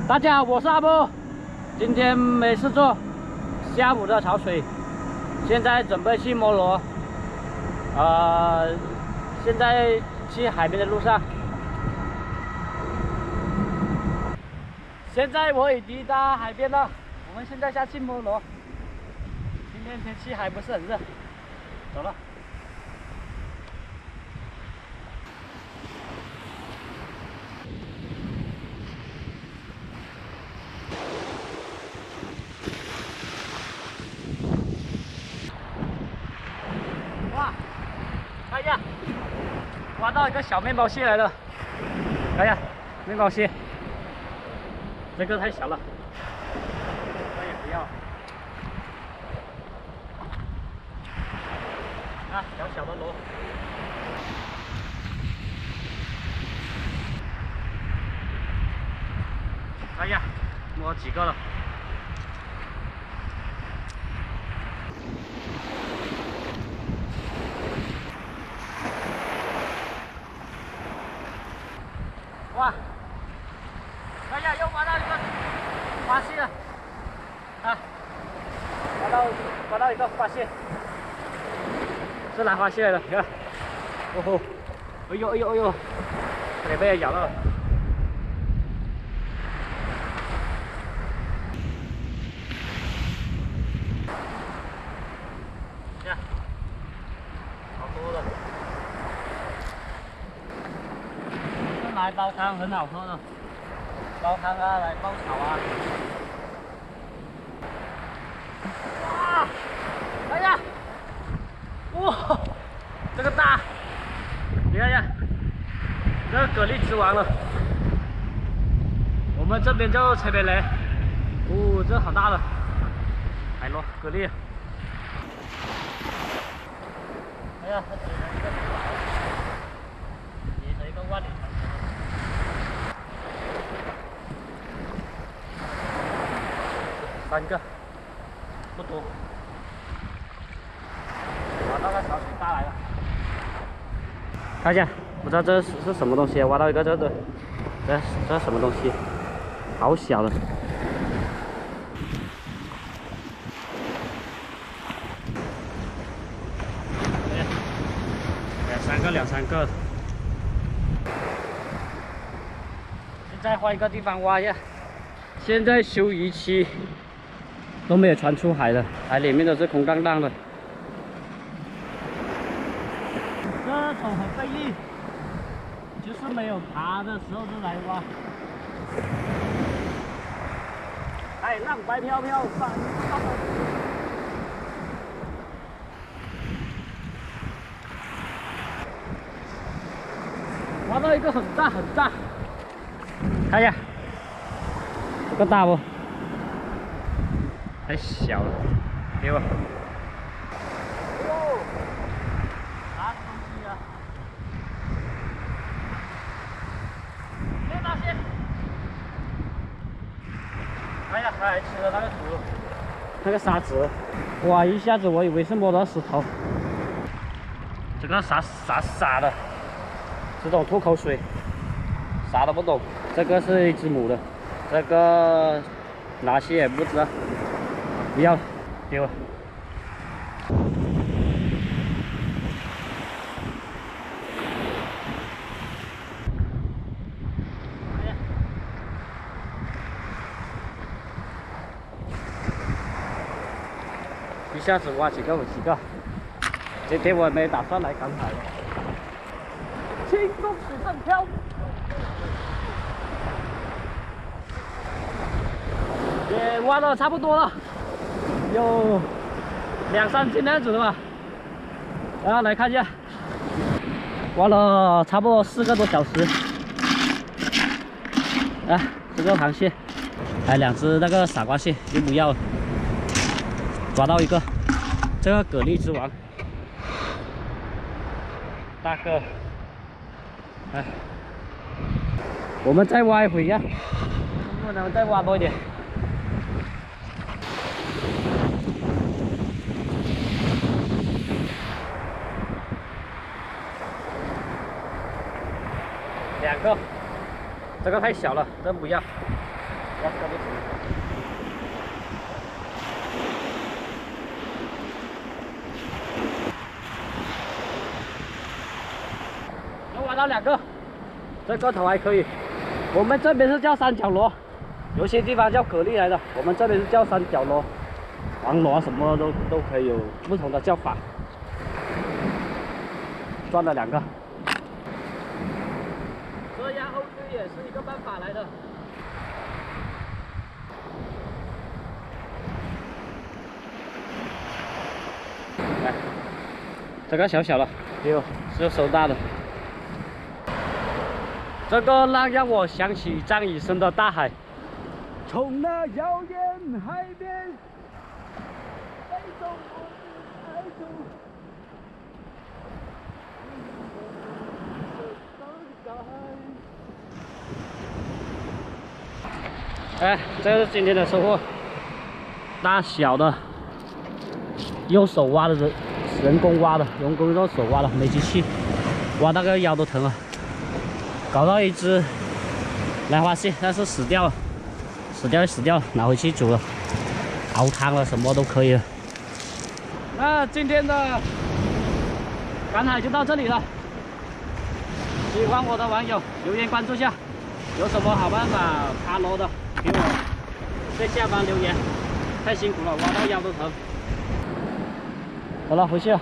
大家好，我是阿波，今天没事做，下午的潮水，现在准备去摩罗，现在去海边的路上，现在我已抵达海边了，我们现在下去摩罗，今天天气还不是很热，走了。 哇，看一下，挖到一个小面包蟹来了。看一下，面包蟹，这个太小了，这也不要。啊，小小的螺。看一下，摸几个了。 哇！看一下，又挖到一个花蟹了，啊！挖到一个花蟹，是蓝花蟹来的，你看，哦吼，哎呦哎呦哎呦，差点被它咬到了。看，好多了。 来煲汤很好喝的，煲汤啊，来爆炒啊！哇，看一下，哇，这个大，你看一下，这个蛤蜊之王了。我们这边叫车边雷，哦，这好大的海螺蛤蜊。哎呀，它结成一个万里长城。 3个，不多。挖到个小水大来了，看一下，不知道这是什么东西，挖到一个这什么东西，好小的。两三个。现在换一个地方挖一下。 现在休渔期都没有船出海了，海里面都是空荡荡的。这种很费力，就是没有爬的时候就来挖。海浪白飘飘，翻翻。挖到一个很大很大，看一下。 这个大不？太小了，给我。哦，啥东西啊？没发现。哎呀，它还吃了那个土，那个沙子。哇，一下子我以为是摸到石头。这个啥的，这种吐口水，啥都不懂。这个是一只母的。 这个哪些也不知道，不要，给我。一下子挖几个有几个。今天我没打算来赶海，轻松水上漂。 也挖的差不多了，有2、3斤那样子的吧。然后来看一下，挖了差不多4个多小时。啊，这个螃蟹，还2只那个傻瓜蟹就不要了。抓到一个，这个蛤蜊之王，大个。哎，我们再挖一会呀，能不能再挖多一点？ 2个，这个太小了，这不要。又挖到2个，这个头还可以。我们这边是叫三角螺，有些地方叫蛤蜊来的，我们这边是叫三角螺、黄螺，什么都可以有不同的叫法。赚了2个，这样后续也是一个办法来的。来，这个小小的，哟，是收大的。这个浪让我想起张雨生的《大海》，从那遥远海边带走我的爱情。哎，这是今天的收获，大小的，用手挖的人工挖的，人工用手挖的，没机器，挖那个腰都疼了。搞到一只兰花蟹，但是死掉了，死掉了，拿回去煮了，熬汤了，什么都可以了。那今天的赶海就到这里了。喜欢我的网友留言关注下，有什么好办法爬楼的，给我在下方留言。太辛苦了，挖到腰都疼。好了，回去了。